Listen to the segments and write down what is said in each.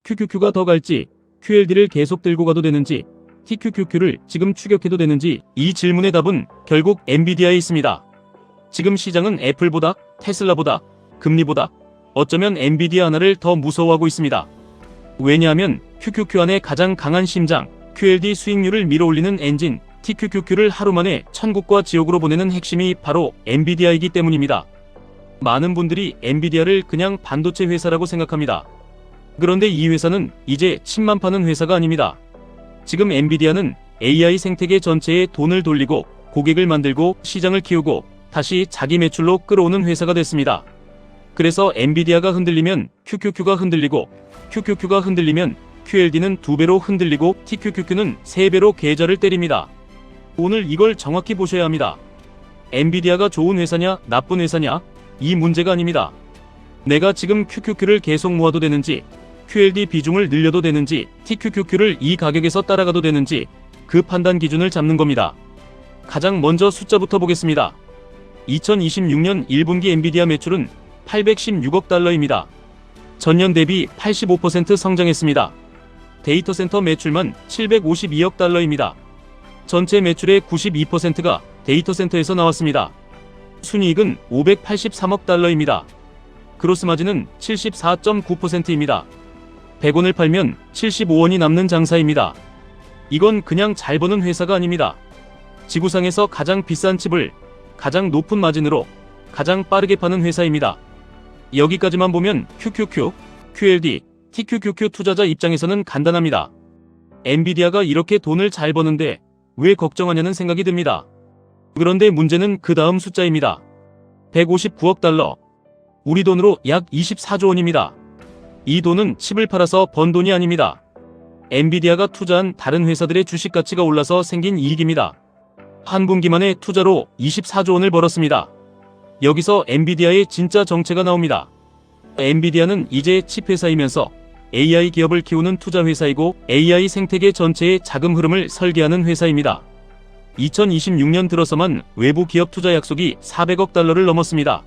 QQQ가 더 갈지, QLD를 계속 들고 가도 되는지, TQQQ를 지금 추격해도 되는지, 이 질문의 답은 결국 엔비디아에 있습니다. 지금 시장은 애플보다, 테슬라보다, 금리보다 어쩌면 엔비디아 하나를 더 무서워하고 있습니다. 왜냐하면 QQQ 안에 가장 강한 심장, QLD 수익률을 밀어올리는 엔진, TQQQ를 하루 만에 천국과 지옥으로 보내는 핵심이 바로 엔비디아이기 때문입니다. 많은 분들이 엔비디아를 그냥 반도체 회사라고 생각합니다. 그런데 이 회사는 이제 칩만 파는 회사가 아닙니다. 지금 엔비디아는 AI 생태계 전체에 돈을 돌리고 고객을 만들고 시장을 키우고 다시 자기 매출로 끌어오는 회사가 됐습니다. 그래서 엔비디아가 흔들리면 QQQ가 흔들리고 QQQ가 흔들리면 QLD는 2배로 흔들리고 TQQQ는 3배로 계좌를 때립니다. 오늘 이걸 정확히 보셔야 합니다. 엔비디아가 좋은 회사냐 나쁜 회사냐 이 문제가 아닙니다. 내가 지금 QQQ를 계속 모아도 되는지 QLD 비중을 늘려도 되는지 TQQQ를 이 가격에서 따라가도 되는지 그 판단 기준을 잡는 겁니다. 가장 먼저 숫자부터 보겠습니다. 2026년 1분기 엔비디아 매출은 816억 달러입니다. 전년 대비 85% 성장했습니다. 데이터 센터 매출만 752억 달러입니다. 전체 매출의 92%가 데이터 센터에서 나왔습니다. 순이익은 583억 달러입니다. 그로스 마진은 74.9%입니다. 100원을 팔면 75원이 남는 장사입니다. 이건 그냥 잘 버는 회사가 아닙니다. 지구상에서 가장 비싼 칩을 가장 높은 마진으로 가장 빠르게 파는 회사입니다. 여기까지만 보면 QQQ, QLD, TQQQ 투자자 입장에서는 간단합니다. 엔비디아가 이렇게 돈을 잘 버는데 왜 걱정하냐는 생각이 듭니다. 그런데 문제는 그 다음 숫자입니다. 159억 달러. 우리 돈으로 약 24조 원입니다. 이 돈은 칩을 팔아서 번 돈이 아닙니다. 엔비디아가 투자한 다른 회사들의 주식 가치가 올라서 생긴 이익입니다. 한 분기만에 투자로 24조 원을 벌었습니다. 여기서 엔비디아의 진짜 정체가 나옵니다. 엔비디아는 이제 칩 회사이면서 AI 기업을 키우는 투자 회사이고 AI 생태계 전체의 자금 흐름을 설계하는 회사입니다. 2026년 들어서만 외부 기업 투자 약속이 400억 달러를 넘었습니다.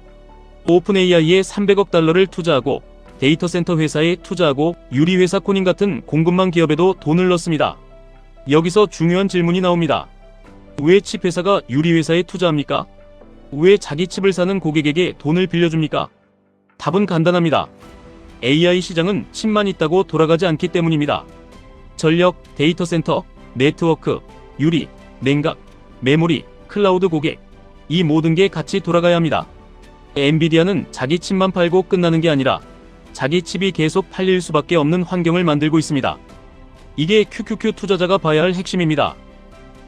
오픈AI에 300억 달러를 투자하고 데이터 센터 회사에 투자하고 유리회사 코닝 같은 공급망 기업에도 돈을 넣습니다. 여기서 중요한 질문이 나옵니다. 왜 칩 회사가 유리회사에 투자합니까? 왜 자기 칩을 사는 고객에게 돈을 빌려줍니까? 답은 간단합니다. AI 시장은 칩만 있다고 돌아가지 않기 때문입니다. 전력, 데이터 센터, 네트워크, 유리, 냉각, 메모리, 클라우드 고객, 이 모든 게 같이 돌아가야 합니다. 엔비디아는 자기 칩만 팔고 끝나는 게 아니라 자기 칩이 계속 팔릴 수밖에 없는 환경을 만들고 있습니다. 이게 QQQ 투자자가 봐야 할 핵심입니다.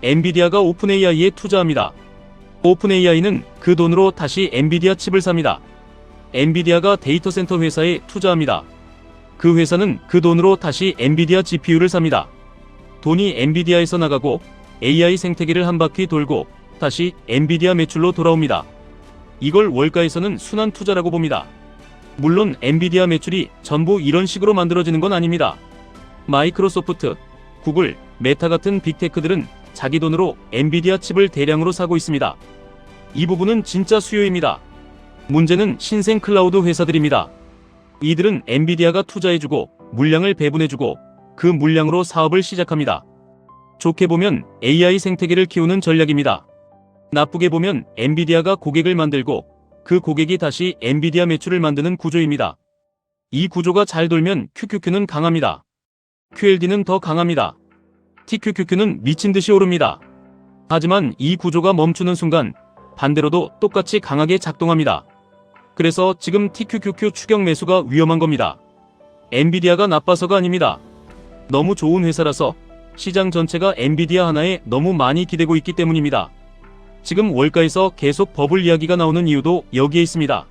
엔비디아가 오픈AI에 투자합니다. 오픈AI는 그 돈으로 다시 엔비디아 칩을 삽니다. 엔비디아가 데이터 센터 회사에 투자합니다. 그 회사는 그 돈으로 다시 엔비디아 GPU를 삽니다. 돈이 엔비디아에서 나가고 AI 생태계를 한 바퀴 돌고 다시 엔비디아 매출로 돌아옵니다. 이걸 월가에서는 순환 투자라고 봅니다. 물론 엔비디아 매출이 전부 이런 식으로 만들어지는 건 아닙니다. 마이크로소프트, 구글, 메타 같은 빅테크들은 자기 돈으로 엔비디아 칩을 대량으로 사고 있습니다. 이 부분은 진짜 수요입니다. 문제는 신생 클라우드 회사들입니다. 이들은 엔비디아가 투자해주고 물량을 배분해주고 그 물량으로 사업을 시작합니다. 좋게 보면 AI 생태계를 키우는 전략입니다. 나쁘게 보면 엔비디아가 고객을 만들고 그 고객이 다시 엔비디아 매출을 만드는 구조입니다. 이 구조가 잘 돌면 QQQ는 강합니다. QLD는 더 강합니다. TQQQ는 미친듯이 오릅니다. 하지만 이 구조가 멈추는 순간 반대로도 똑같이 강하게 작동합니다. 그래서 지금 TQQQ 추격 매수가 위험한 겁니다. 엔비디아가 나빠서가 아닙니다. 너무 좋은 회사라서 시장 전체가 엔비디아 하나에 너무 많이 기대고 있기 때문입니다. 지금 월가에서 계속 버블 이야기가 나오는 이유도 여기에 있습니다.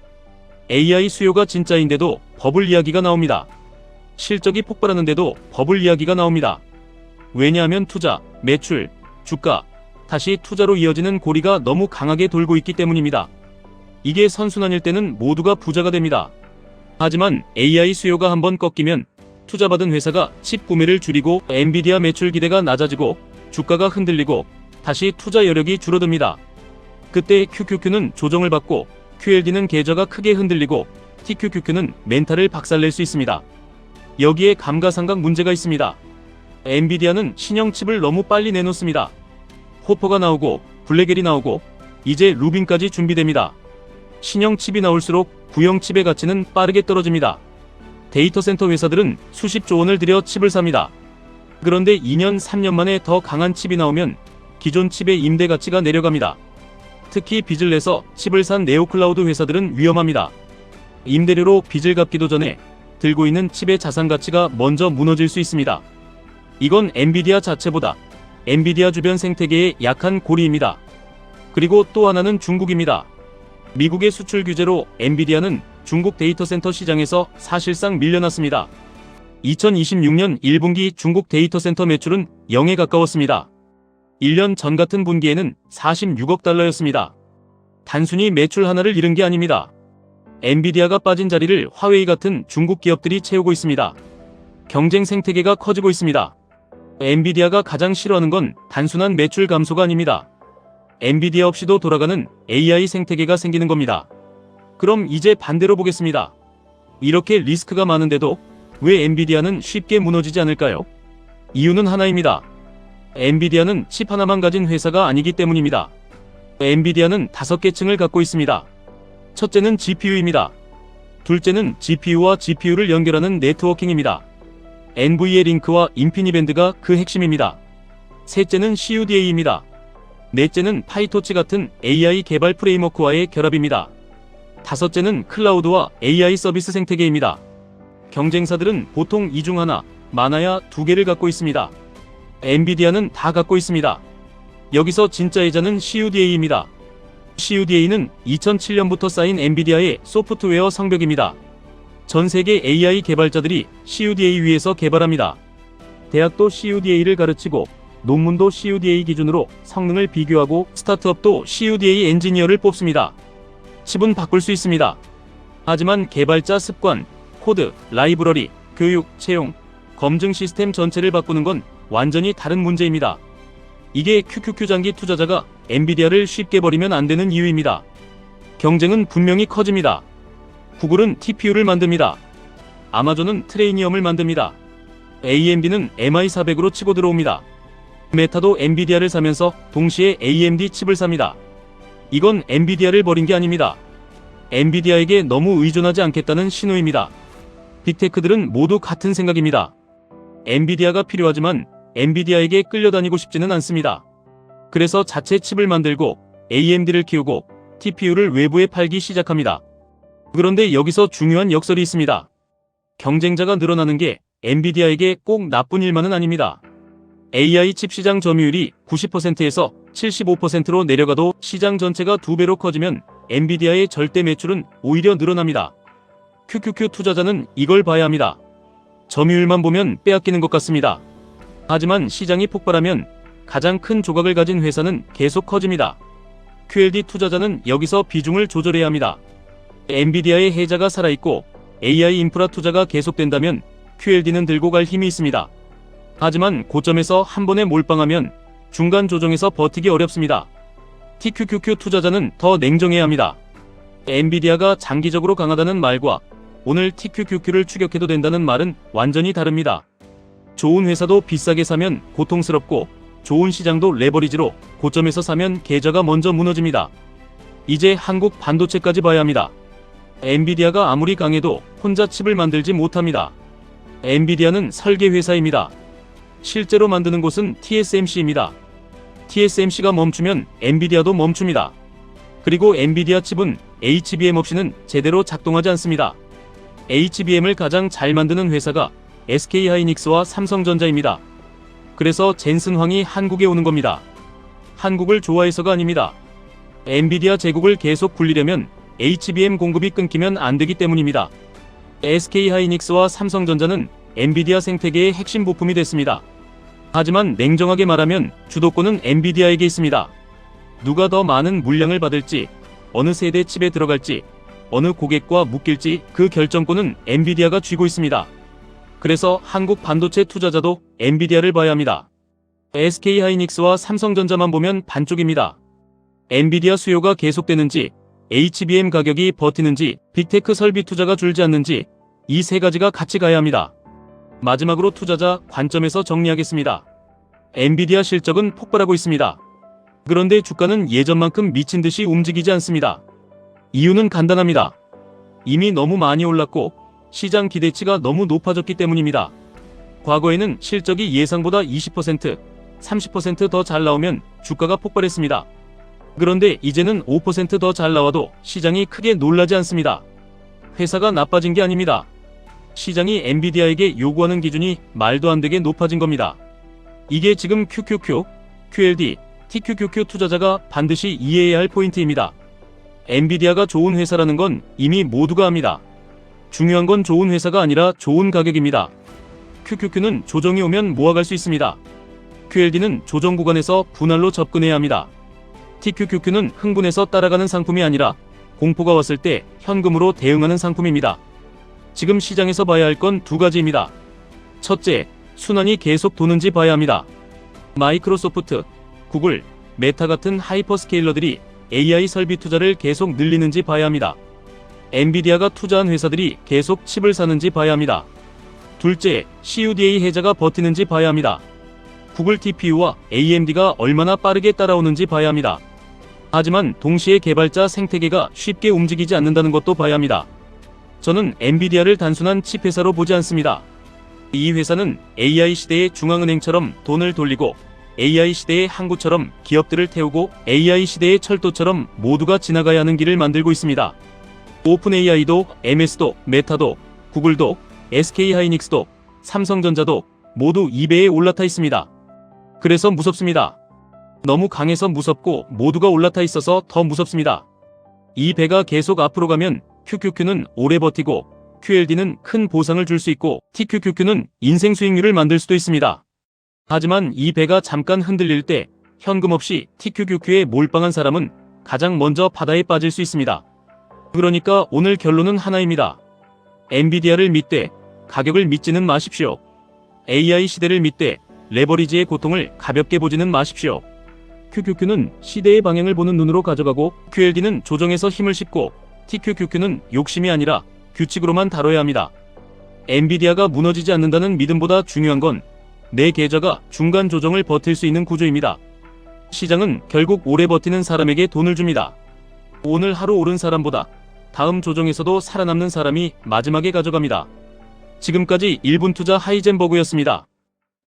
AI 수요가 진짜인데도 버블 이야기가 나옵니다. 실적이 폭발하는데도 버블 이야기가 나옵니다. 왜냐하면 투자, 매출, 주가, 다시 투자로 이어지는 고리가 너무 강하게 돌고 있기 때문입니다. 이게 선순환일 때는 모두가 부자가 됩니다. 하지만 AI 수요가 한번 꺾이면 투자받은 회사가 칩 구매를 줄이고 엔비디아 매출 기대가 낮아지고 주가가 흔들리고 다시 투자 여력이 줄어듭니다. 그때 QQQ는 조정을 받고 QLD는 계좌가 크게 흔들리고 TQQQ는 멘탈을 박살낼 수 있습니다. 여기에 감가상각 문제가 있습니다. 엔비디아는 신형 칩을 너무 빨리 내놓습니다. 호퍼가 나오고 블랙엘이 나오고 이제 루빈까지 준비됩니다. 신형 칩이 나올수록 구형 칩의 가치는 빠르게 떨어집니다. 데이터 센터 회사들은 수십조 원을 들여 칩을 삽니다. 그런데 2년, 3년 만에 더 강한 칩이 나오면 기존 칩의 임대 가치가 내려갑니다. 특히 빚을 내서 칩을 산 네오클라우드 회사들은 위험합니다. 임대료로 빚을 갚기도 전에 들고 있는 칩의 자산 가치가 먼저 무너질 수 있습니다. 이건 엔비디아 자체보다 엔비디아 주변 생태계의 약한 고리입니다. 그리고 또 하나는 중국입니다. 미국의 수출 규제로 엔비디아는 중국 데이터 센터 시장에서 사실상 밀려났습니다. 2026년 1분기 중국 데이터 센터 매출은 0에 가까웠습니다. 1년 전 같은 분기에는 46억 달러였습니다. 단순히 매출 하나를 잃은 게 아닙니다. 엔비디아가 빠진 자리를 화웨이 같은 중국 기업들이 채우고 있습니다. 경쟁 생태계가 커지고 있습니다. 엔비디아가 가장 싫어하는 건 단순한 매출 감소가 아닙니다. 엔비디아 없이도 돌아가는 AI 생태계가 생기는 겁니다. 그럼 이제 반대로 보겠습니다. 이렇게 리스크가 많은데도 왜 엔비디아는 쉽게 무너지지 않을까요? 이유는 하나입니다. 엔비디아는 칩 하나만 가진 회사가 아니기 때문입니다. 엔비디아는 5개 층을 갖고 있습니다. 첫째는 GPU입니다. 둘째는 GPU와 GPU를 연결하는 네트워킹입니다. NVA 링크와 인피니밴드가 그 핵심입니다. 셋째는 CUDA입니다. 넷째는 파이토치 같은 AI 개발 프레임워크와의 결합입니다. 다섯째는 클라우드와 AI 서비스 생태계입니다. 경쟁사들은 보통 이 중 하나, 많아야 2개를 갖고 있습니다. 엔비디아는 다 갖고 있습니다. 여기서 진짜 예자는 CUDA입니다. CUDA는 2007년부터 쌓인 엔비디아의 소프트웨어 성벽입니다. 전 세계 AI 개발자들이 CUDA 위에서 개발합니다. 대학도 CUDA를 가르치고 논문도 CUDA 기준으로 성능을 비교하고 스타트업도 CUDA 엔지니어를 뽑습니다. 칩은 바꿀 수 있습니다. 하지만 개발자 습관, 코드, 라이브러리, 교육, 채용, 검증 시스템 전체를 바꾸는 건 완전히 다른 문제입니다. 이게 QQQ 장기 투자자가 엔비디아를 쉽게 버리면 안 되는 이유입니다. 경쟁은 분명히 커집니다. 구글은 TPU를 만듭니다. 아마존은 트레이니엄을 만듭니다. AMD는 MI400으로 치고 들어옵니다. 메타도 엔비디아를 사면서 동시에 AMD 칩을 삽니다. 이건 엔비디아를 버린 게 아닙니다. 엔비디아에게 너무 의존하지 않겠다는 신호입니다. 빅테크들은 모두 같은 생각입니다. 엔비디아가 필요하지만 엔비디아에게 끌려다니고 싶지는 않습니다. 그래서 자체 칩을 만들고 AMD를 키우고 TPU를 외부에 팔기 시작합니다. 그런데 여기서 중요한 역설이 있습니다. 경쟁자가 늘어나는 게 엔비디아에게 꼭 나쁜 일만은 아닙니다. AI 칩 시장 점유율이 90%에서 75%로 내려가도 시장 전체가 2배로 커지면 엔비디아의 절대 매출은 오히려 늘어납니다. QQQ 투자자는 이걸 봐야 합니다. 점유율만 보면 빼앗기는 것 같습니다. 하지만 시장이 폭발하면 가장 큰 조각을 가진 회사는 계속 커집니다. QLD 투자자는 여기서 비중을 조절해야 합니다. 엔비디아의 해자가 살아있고 AI 인프라 투자가 계속된다면 QLD는 들고 갈 힘이 있습니다. 하지만 고점에서 한 번에 몰빵하면 중간 조정에서 버티기 어렵습니다. TQQQ 투자자는 더 냉정해야 합니다. 엔비디아가 장기적으로 강하다는 말과 오늘 TQQQ를 추격해도 된다는 말은 완전히 다릅니다. 좋은 회사도 비싸게 사면 고통스럽고 좋은 시장도 레버리지로 고점에서 사면 계좌가 먼저 무너집니다. 이제 한국 반도체까지 봐야 합니다. 엔비디아가 아무리 강해도 혼자 칩을 만들지 못합니다. 엔비디아는 설계 회사입니다. 실제로 만드는 곳은 TSMC입니다. TSMC가 멈추면 엔비디아도 멈춥니다. 그리고 엔비디아 칩은 HBM 없이는 제대로 작동하지 않습니다. HBM을 가장 잘 만드는 회사가 SK하이닉스와 삼성전자입니다. 그래서 젠슨 황이 한국에 오는 겁니다. 한국을 좋아해서가 아닙니다. 엔비디아 제국을 계속 굴리려면 HBM 공급이 끊기면 안 되기 때문입니다. SK하이닉스와 삼성전자는 엔비디아 생태계의 핵심 부품이 됐습니다. 하지만 냉정하게 말하면 주도권은 엔비디아에게 있습니다. 누가 더 많은 물량을 받을지, 어느 세대 칩에 들어갈지, 어느 고객과 묶일지 그 결정권은 엔비디아가 쥐고 있습니다. 그래서 한국 반도체 투자자도 엔비디아를 봐야 합니다. SK하이닉스와 삼성전자만 보면 반쪽입니다. 엔비디아 수요가 계속되는지, HBM 가격이 버티는지, 빅테크 설비 투자가 줄지 않는지 이 세 가지가 같이 가야 합니다. 마지막으로 투자자 관점에서 정리하겠습니다. 엔비디아 실적은 폭발하고 있습니다. 그런데 주가는 예전만큼 미친 듯이 움직이지 않습니다. 이유는 간단합니다. 이미 너무 많이 올랐고 시장 기대치가 너무 높아졌기 때문입니다. 과거에는 실적이 예상보다 20%, 30% 더 잘 나오면 주가가 폭발했습니다. 그런데 이제는 5% 더 잘 나와도 시장이 크게 놀라지 않습니다. 회사가 나빠진 게 아닙니다. 시장이 엔비디아에게 요구하는 기준이 말도 안 되게 높아진 겁니다. 이게 지금 QQQ, QLD, TQQQ 투자자가 반드시 이해해야 할 포인트입니다. 엔비디아가 좋은 회사라는 건 이미 모두가 압니다. 중요한 건 좋은 회사가 아니라 좋은 가격입니다. QQQ는 조정이 오면 모아갈 수 있습니다. QLD는 조정 구간에서 분할로 접근해야 합니다. TQQQ는 흥분해서 따라가는 상품이 아니라 공포가 왔을 때 현금으로 대응하는 상품입니다. 지금 시장에서 봐야 할 건 두 가지입니다. 첫째, 순환이 계속 도는지 봐야 합니다. 마이크로소프트, 구글, 메타 같은 하이퍼스케일러들이 AI 설비 투자를 계속 늘리는지 봐야 합니다. 엔비디아가 투자한 회사들이 계속 칩을 사는지 봐야 합니다. 둘째, CUDA 해자가 버티는지 봐야 합니다. 구글 TPU와 AMD가 얼마나 빠르게 따라오는지 봐야 합니다. 하지만 동시에 개발자 생태계가 쉽게 움직이지 않는다는 것도 봐야 합니다. 저는 엔비디아를 단순한 칩 회사로 보지 않습니다. 이 회사는 AI 시대의 중앙은행처럼 돈을 돌리고 AI 시대의 항구처럼 기업들을 태우고 AI 시대의 철도처럼 모두가 지나가야 하는 길을 만들고 있습니다. 오픈AI도 MS도 메타도 구글도 SK하이닉스도 삼성전자도 모두 2배에 올라타 있습니다. 그래서 무섭습니다. 너무 강해서 무섭고 모두가 올라타 있어서 더 무섭습니다. 이 배가 계속 앞으로 가면 QQQ는 오래 버티고 QLD는 큰 보상을 줄 수 있고 TQQQ는 인생 수익률을 만들 수도 있습니다. 하지만 이 배가 잠깐 흔들릴 때 현금 없이 TQQQ에 몰빵한 사람은 가장 먼저 바다에 빠질 수 있습니다. 그러니까 오늘 결론은 하나입니다. 엔비디아를 믿되 가격을 믿지는 마십시오. AI 시대를 믿되 레버리지의 고통을 가볍게 보지는 마십시오. QQQ는 시대의 방향을 보는 눈으로 가져가고 QLD는 조정에서 힘을 싣고 TQQQ는 욕심이 아니라 규칙으로만 다뤄야 합니다. 엔비디아가 무너지지 않는다는 믿음보다 중요한 건 내 계좌가 중간 조정을 버틸 수 있는 구조입니다. 시장은 결국 오래 버티는 사람에게 돈을 줍니다. 오늘 하루 오른 사람보다 다음 조정에서도 살아남는 사람이 마지막에 가져갑니다. 지금까지 1분 투자 하이젠버그였습니다.